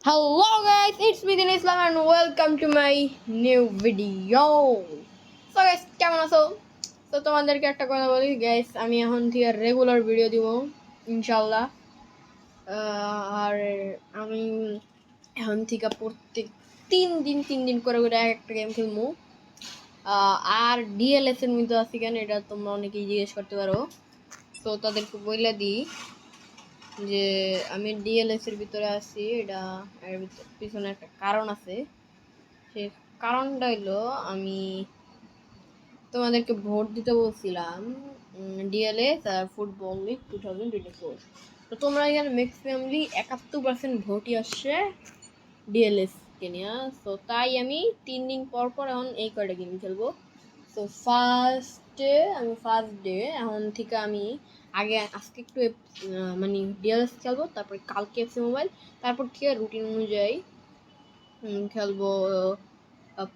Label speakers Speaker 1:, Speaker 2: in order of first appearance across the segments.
Speaker 1: Hello guys, it's me Din Islam and welcome to my new video. So guys, কেমন আছো? তো তোমাদেরকে একটা কথা বলি guys, আমি এখন থেকে রেগুলার ভিডিও দিব ইনশাআল্লাহ। আর আমি এখন থেকে প্রত্যেক তিন দিন করে একটা গেম খেলবো। আর ডিএলএস এর মধ্যে আছি কেন এটা তোমরা অনেকেই জিজ্ঞেস করতে পারো। তো তাদেরকে বলে দিই যে আমি ডিএলএস এর ভিতরে আছি, এটা এর পিছনে একটা কারণ আছে। সেই কারণটা হলো আমি তোমাদেরকে ভোট দিতে বলছিলাম ডিএলএস আর ফুটবল লিগ 2024। তো তোমরা এখানে ম্যাক্সিমামলি 71% ভোটই আসছে ডিএলএস কে নিয়ে। তো তাই আমি 3 দিন পর এখন এই কয়টা গেম খেলবো। তো ফার্স্ট ডে এখন থেকে আমি আজকে একটু মানে ডিএলএস খেলবো, তারপরে কালকে এফসি মোবাইল, তারপর থেকে রুটিন অনুযায়ী খেলবো।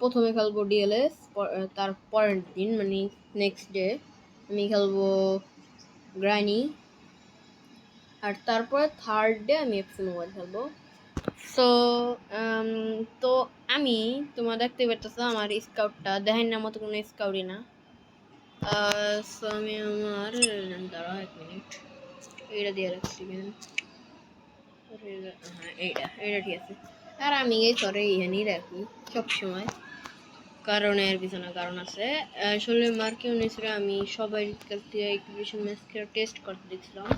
Speaker 1: প্রথমে খেলবো ডিএলএস, তার পরের দিন মানে নেক্সট ডে আমি খেলবো গ্রাইনি, আর তারপরে থার্ড ডে আমি এফসি মোবাইল খেলবো। তো আমি তোমরা দেখতে পাচ্ছ আমার স্কাউটটা দেখেন না মতো কোনো স্কাউটই না। সো আমি আমার দাঁড়া 1 মিনিট, এইটা দিয়ে রাখছি কেন, হ্যাঁ এইটা ঠিক আছে। আর আমি এই সরে এখানেই রাখি সবসময়, কারণ এর পিছনে কারণ আছে। আসলে মার্কিউনিসরা আমি সবাই কাছে এক্সিবিশন ম্যাচ টেস্ট করতে দেখছিলাম,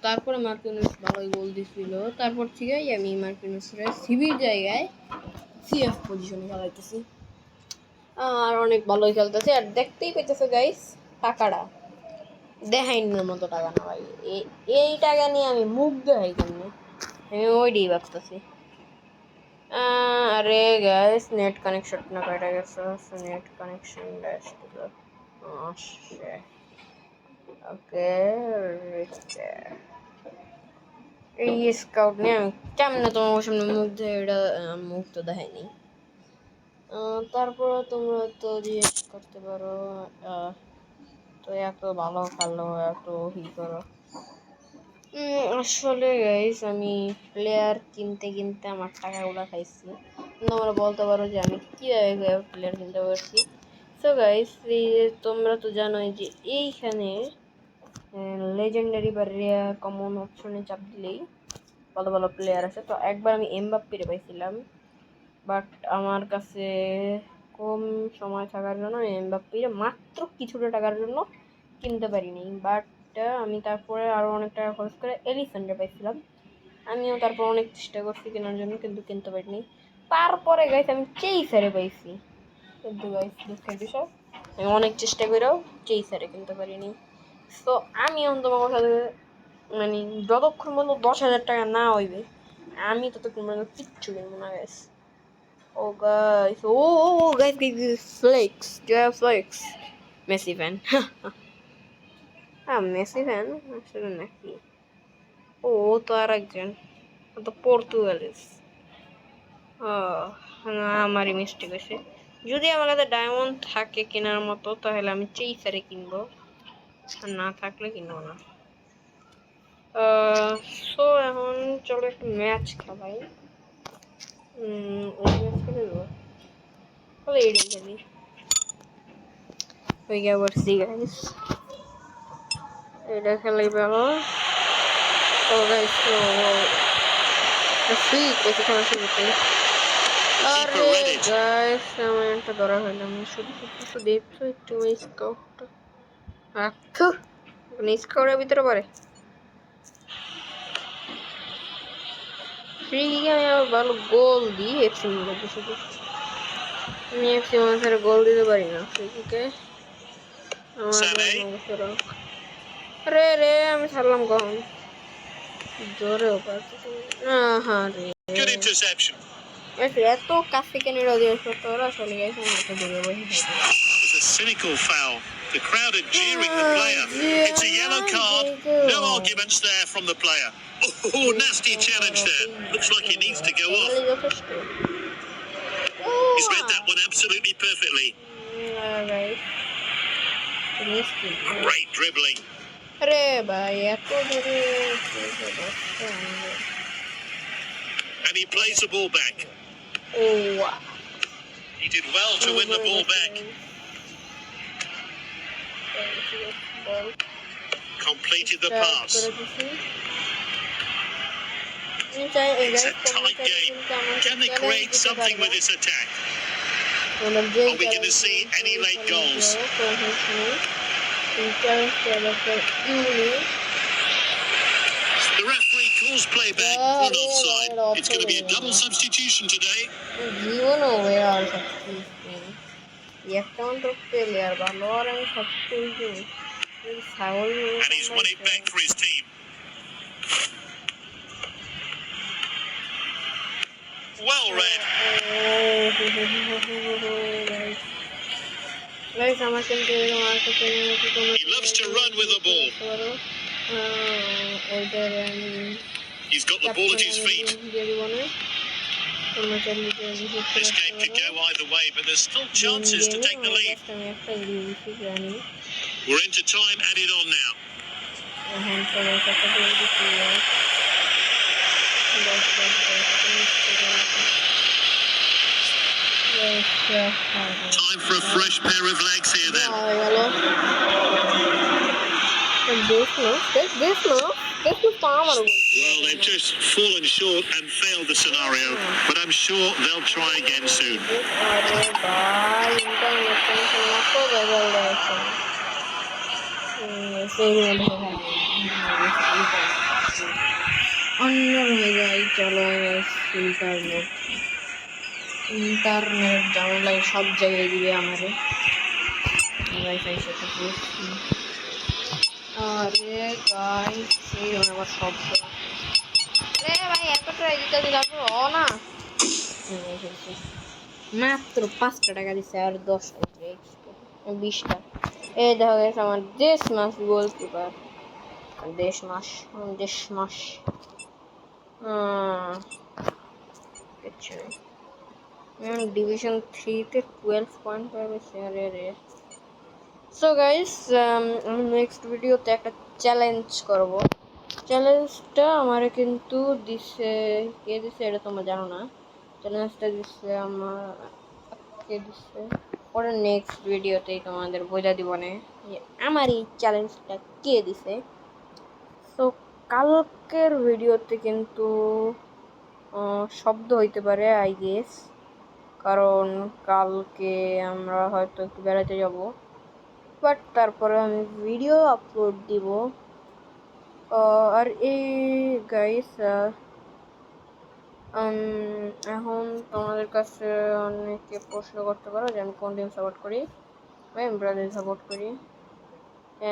Speaker 1: তারপরে মার্কিউনিস ভালোই গোল দিছিল। তারপর থেকেই আমি মার্কিউনিসরা সিবির জায়গায় সিএফ পজিশনে খেলাইতেছি, আর অনেক ভালোই খেলতেছে। আর দেখতেই পেতেছে গাইস টাকাটা দেখাইনের মতো টাকা না ভাই, এই টাকা নিয়ে আমি মুখ দেখাই কেমনে, আমি ওইটাই ভাবতেছি। আরে গাইস নেট কানেকশন না কয়টা গেছে, নেট কানেকশন আসছিল। ওকে এই স্কাউট নিয়ে আমি কেমনে তোমার সামনে মুখ দিয়ে এটা মুখ তো দেখাইনি। তারপরে তোমরা তো জিজ্ঞেস করতে পারো তো এত ভালো খেলো এত ই করো। আসলে গাইস আমি প্লেয়ার কিনতে আমার টাকাগুলো খাইছি। তোমরা বলতে পারো যে আমি কীভাবে প্লেয়ার কিনতে পারছি। সো গাইস তোমরা তো জানোই যে এইখানে লেজেন্ডারি বা রেয়ার কমন অপশনে চাপ দিলেই ভালো ভালো প্লেয়ার আছে। তো একবার আমি এমবাপ্পেরে পাইছিলাম, বাট আমার কাছে কম সময় থাকার জন্য এমবাপ্পেরে মাত্র কিছুটা টাকার জন্য কিনতে পারিনি। বাট আমি তারপরে আরও অনেক টাকা খরচ করে এলিফ্যান্টে পাইছিলাম। আমিও তারপর অনেক চেষ্টা করছি কেনার জন্য, কিন্তু কিনতে পারিনি। তারপরে গাইস আমি চেইসারে পাইছি, কিন্তু গাইস দুঃখের বিষয় আমি অনেক চেষ্টা করেও চেইসারে কিনতে পারিনি। তো আমি এখন তোমার সাথে মানে যতক্ষণ পর্যন্ত 10,000 টাকা না হইবে আমি ততক্ষণ পর্যন্ত কিচ্ছু কিনবো না গাইস। ও গাইস, ও guys flex, do you have flex? Messi fan. হ্যাঁ মেসি ফ্যান আসলে নাকি? ও তো আর একজন, তো পর্তুগালিস। না আমারই মিস্টেক হয়েছে। যদি আমার কাছে ডায়মন্ড থাকে কেনার মতো তাহলে আমি চেইসারে কিনবো, আর না থাকলে কিনবো না। সো এখন চলো একটা ম্যাচ খেলাই। ওই ম্যাচ খেলে দেবো, তাহলে এড়িয়ে খেলি হয়ে গিয়ে বলছি গাইস, এটা খেলাই ভালো। ও গাইস তো ফ্লিক বেশি খেলা শুরু করতে। আরে গাইস আমার একটা ধরা হইলাম, শুধু শুধু দেখছো একটু স্কাউটটা রাখতো স্কাউটের ভিতরে পড়ে ফ্রি আমি আবার ভালো গোল দিই এফসি মধ্যে। শুধু আমি এফসি মানুষের গোল দিতে পারি না ফ্রিকে, আমার রে রে আমি ছাড়লাম কখন জোরেও পারছি। হ্যাঁ রে এত কাছ থেকে নিরোধী তোরা চলে গেছে এত দূরে বসে থাকে।
Speaker 2: It's a cynical foul. The crowd are jeering the player. It's a yellow card. No arguments there from the player. Oh, nasty challenge there. Looks like he needs to go off. He's read that one absolutely perfectly. Great dribbling. he plays the ball back.
Speaker 1: Oh,
Speaker 2: He did well to win the ball back. Completed the pass. It's a tight game. Can they create something with this attack? Are we going to see any late goals? The referee calls play back on offside. It's going to be a double substitution today. And he's won it back for his team. Well read. He loves to run with the ball. He's got the ball at his feet. This game could go either way, but there's still chances to take the lead. We're into time added on now. Time for a fresh pair of legs here then. Well, they've just fallen short and failed the scenario, but I'm sure they'll try again soon.
Speaker 1: Internet জানলায় সব জায়গায় দিবে আমারে wifi সেটা করছি আরে guys এই আমার সব রে ভাই এতটা দিতে যাবো না মাত্র 5 টাকা দিছে আর 10 টাকা এক্সট্রা 20 টাকা এই দেখো গাইস আমার দেশ মাস গোলকিপার দেশ মাস আচ্ছা ডিভিশন 3 তে 12 পয়েন্ট পাবে আরে রে সো গাইস আমি নেক্সট ভিডিওতে একটা চ্যালেঞ্জ করব চ্যালেঞ্জটা আমারে কিন্তু দিছে কে দিছে এটা তোমরা জানো না চ্যালেঞ্জটা দিছে আমার কে দিছে পরে নেক্সট ভিডিওতেই তোমাদের বোঝা দিব না আমার এই চ্যালেঞ্জটা কে দিছে সো কালকের ভিডিওতে কিন্তু শব্দ হইতে পারে আই গেস কারণ কালকে আমরা হয়তো একটু বেড়াতে যাব বাট তারপরে আমি ভিডিও আপলোড দিব আর এই গাইস এখন তোমাদের কাছে অনেকে প্রশ্ন করতে পারো যে আমি কোন টিম সাপোর্ট করি বা আমি ব্রাজিল সাপোর্ট করি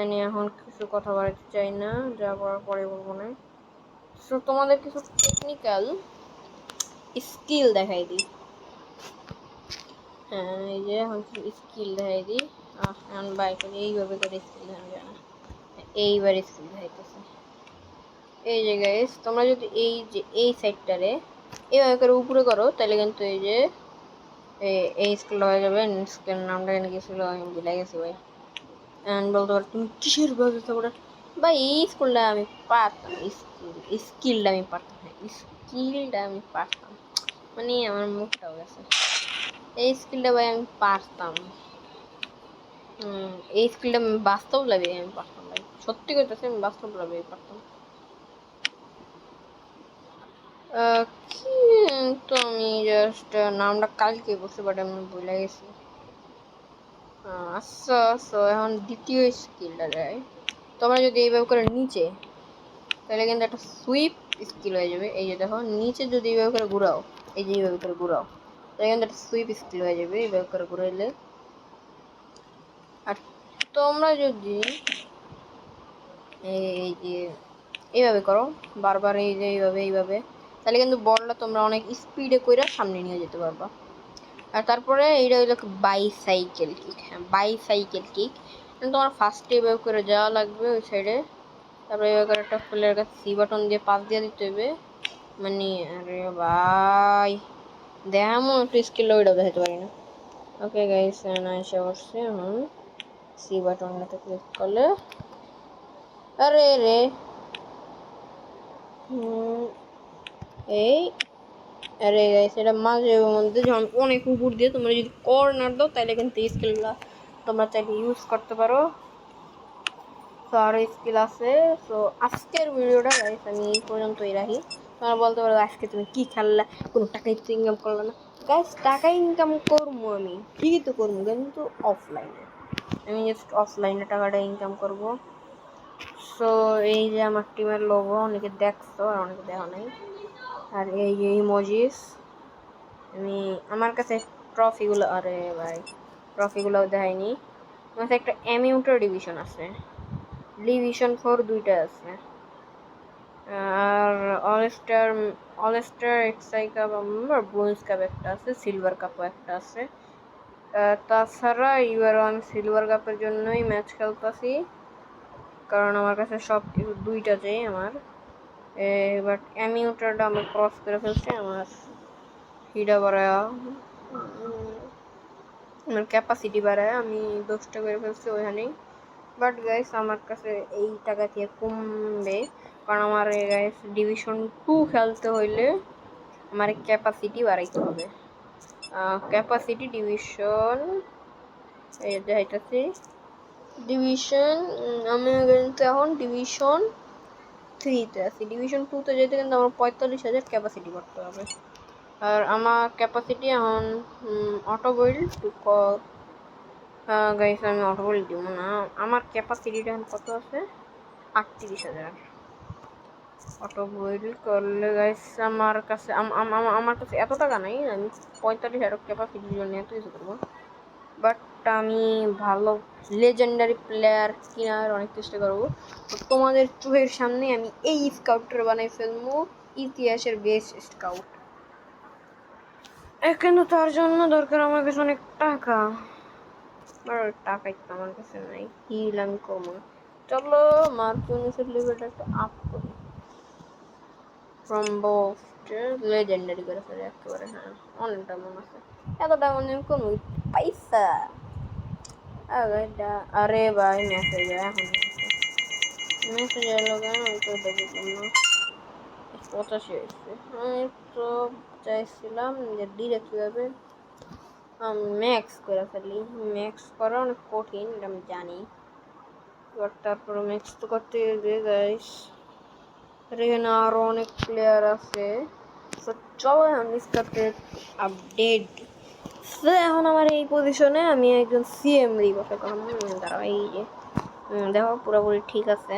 Speaker 1: আমি এখন কিছু কথা বলতে চাই না যা করার পরে বলবো না সো তোমাদের কিছু টেকনিক্যাল স্কিল দেখাই দিই হ্যাঁ এই যে এখন স্কিল দেখাই দিই এখন বাইক এইভাবে করে স্কিল দেখানো যায় না এইবার স্কিল দেখাইতেছে এই যে গাইস তোমরা যদি এই যে এই সাইডটারে এইভাবে করে উপরে করো তাহলে কিন্তু এই যে এই স্কিল হয়ে যাবে স্কিলের নামটা এনে গেছিলো আমি ভুলে গেছি ভাই বলতে পারো তুমি কিসের ভাবে তোমরা ভাই এই স্কুলটা আমি পারতাম স্কিলটা আমি পারতাম স্কিলটা আমি পারতাম মানে আমার মুখটাও গেছে এই স্কিলটা ভাই আমি পারতাম এই স্কিলটা আমি বাস্তব লাগে আমি পারতাম ভাই সত্যি করতেছি আমি বাস্তব লাগে পারতাম কিন্তু আমি জাস্ট নামটা কালকে বসে বাট আমি ভুলে গেছি আচ্ছা সো এখন দ্বিতীয় স্কিলটা যায় তোমরা যদি এইভাবে করে নিচে তাহলে কিন্তু একটা সুইপ স্কিল হয়ে যাবে এই যে দেখো নিচে যদি এইভাবে করে ঘুরাও এই যে এইভাবে করে ঘুরাও তাহলে কিন্তু একটা সুইপ স্কিল হয়ে যাবে এইভাবে করে ঘুরাইলে আর তোমরা যদি এই যে এইভাবে করো বারবার এই যে এইভাবে তাহলে কিন্তু বলটা তোমরা অনেক স্পিডে কইরা সামনে নিয়ে যেতে পারবা আর তারপরে এইটা হইলো বাইসাইকেল কিক হ্যাঁ বাইসাইকেল কিক তোমার ফার্স্টে এইভাবে করে যাওয়া লাগবে ওই সাইডে তারপরে এইভাবে করে একটা প্লেয়ার কাছে সি বাটন দিয়ে পাস দিয়ে দিতে হবে মানে আরে ভাই দেখামো একটু স্কিল ওইটাও দেখাতে পারি না ওকে গাইস না এসে বসছে এখন সি বাটনটাতে ক্লিক করলে আরে রে এই আরে গাইস এটা মাঝে মধ্যে যখন অনেক উপর দিয়ে তোমরা যদি কর্নার দাও তাহলে কিন্তু এই স্কিলটা তোমরা চাইলে ইউজ করতে পারো। তো আরও স্কিল আছে। তো আজকের ভিডিওটা গাইস আমি এই পর্যন্তই রাখি। তোমরা বলতে পারো আজকে তুমি কী খেললা, কোনো টাকাই তো ইনকাম করলো না। গাইস টাকা ইনকাম করবো আমি, ঠিকই তো করবো, কিন্তু অফলাইনে। আমি জাস্ট অফলাইনে টাকাটা ইনকাম করবো। সো এই যে আমার টিমের লোগো, অনেকে দেখছো আর অনেকে দেখো নাই। আর এই যে ইমোজিস, আমি আমার কাছে ট্রফিগুলো, আরে ভাই ট্রফিগুলোও দেখায়নি। আমার কাছে একটা এমিউটার ডিভিশন আছে, ডিভিশন 4 দুইটা আছে, আর অলস্টার এক্সাই কাপ আমার ব্রোঞ্জ কাপ একটা আছে, সিলভার কাপও একটা আছে। তাছাড়া এবারও আমি সিলভার কাপের জন্যই ম্যাচ খেলতেছি, কারণ আমার কাছে সব কিছু দুইটা চাই আমার। বাট এমিউটারটা আমার ক্রস করে ফেলছে, আমার হিডা বাড়ায়, আমার ক্যাপাসিটি বাড়ায় আমি 10টা করে ফেলছি ওইখানেই। বাট গাইস আমার কাছে এই টাকা দিয়ে কমবে, কারণ আমার গাইস ডিভিশন 2 খেলতে হইলে আমার ক্যাপাসিটি বাড়াইতে হবে। ক্যাপাসিটি ডিভিশন এই দেখাইতেছি, ডিভিশন আমি কিন্তু এখন ডিভিশন 3-তে আছি। ডিভিশন 2-তে যেতে কিন্তু আমার 45,000 ক্যাপাসিটি করতে হবে। আর আমার ক্যাপাসিটি এখন অটো বিল্ড গাইস, আমি অটো বিল্ড দিব না, আমার ক্যাপাসিটিটা এখন কত আছে, 38,000। অটো বিল্ড করলে গাইস আমার কাছে আমার কাছে এত টাকা নাই, আমি 45,000 ক্যাপাসিটির জন্য এত কিছু করবো। বাট আমি ভালো লেজেন্ডারি প্লেয়ার কেনার অনেক চেষ্টা করবো। তো তোমাদের চোখের সামনে আমি এই স্কাউটটা বানাই ফেলবো, ইতিহাসের বেস্ট স্কাউট। কিন্তু তার জন্য দরকার আমার কাছে অনেক টাকা, আর টাকাই তো আমার কাছে নাই, হিল আমি কমো। চলো মার্কুনিসের লেভেলটা একটু আপ করি, ফ্রম বোস্ট লেজেন্ডারি করে ফেলে একেবারে। হ্যাঁ অনেক ডায়মন্ড আছে, এত ডায়মন্ড আমি কোনো পয়সা। আরে ভাই মেসেজ এখন মেসেজ এলো কেন, আমি তো এটা বুঝলাম না। 85 হয়েছে, আমি তো চাইছিলাম যে ডিরেক্ট কীভাবে ম্যাক্স করে ফেলি। ম্যাক্স করা অনেক কঠিন, এটা আমি জানি, এবার তারপরে ম্যাক্স তো করতে গেলে গাইস এখানে আরও অনেক প্লেয়ার আছে। তো চলো আমি সাথে আপডেট। এখন আমার এই পজিশনে আমি একজন সিএম বসে করলাম, দাঁড়াও এই যে দেখো পুরোপুরি ঠিক আছে।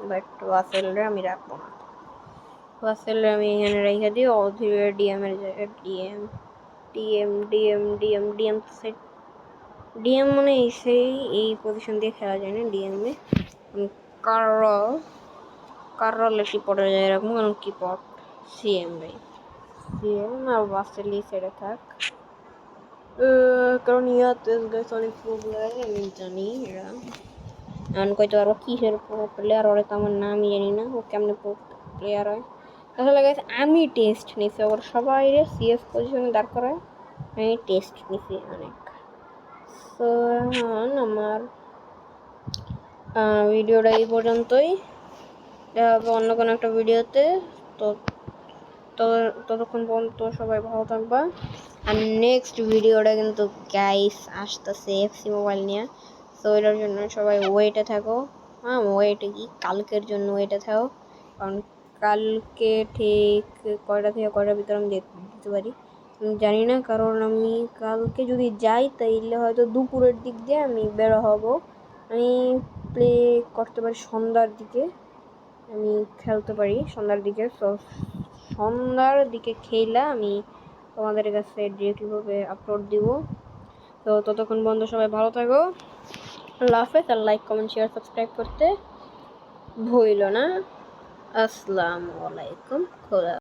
Speaker 1: বাট ওয়াসেলরে আমি রাখবো না, ওয়াসেলরে আমি এখানে রেখে দিই অধীরে ডিএমের জায়গায়। ডিএম সেট, ডিএম মানে সেই এই পজিশন দিয়ে খেলা যায় না ডিএমে। কারল একটি পটের জায়গায় রাখবো, কারণ কি পট সিএম ভাই, সিএম আর ওয়াসেলি ছেড়ে থাক, কারণ ইয়াতে অনেক প্রবলেম আমি জানি। এরা আমি কইতে পারবো কিসের প্লেয়ার, ওরা তো আমার নামই জানি না, ও কেমনে প্লেয়ার হয়। তাহলে গেছে আমি টেস্ট নিছি, ওর সবাই সিএস পজিশনে দাঁড় করায়, আমি টেস্ট নিছি অনেক। তো এখন আমার ভিডিওটা এই পর্যন্তই, দেখা হবে অন্য কোনো একটা ভিডিওতে। তো ততক্ষণ পর্যন্ত সবাই ভালো থাকবা। আর নেক্সট ভিডিওটা কিন্তু গাইস আসতেছে এফসি মোবাইল নিয়ে, তো এটার জন্য সবাই ওয়েটে থাকো। হ্যাঁ ওয়েটে কি, কালকের জন্য ওয়েটে থাকো, কারণ কালকে ঠিক কয়টা থেকে কয়টার ভিতরে আমি দিতে পারি জানি না, কারণ আমি কালকে যদি যাই তাইলে হয়তো দুপুরের দিক দিয়ে আমি বেরো হব। আমি প্লে করতে পারি সন্ধ্যার দিকে, আমি খেলতে পারি সন্ধ্যার দিকে। তো সন্ধ্যার দিকে খেলা আমি তোমাদের কাছে ডিরেক্টলিভাবে আপলোড দিব। তো ততক্ষণ বন্ধু সবাই ভালো থাকো, আল্লাহ হাফেজ। আর লাইক কমেন্ট শেয়ার সাবস্ক্রাইব করতে ভুলো না। আসসালামু আলাইকুম, খোদা।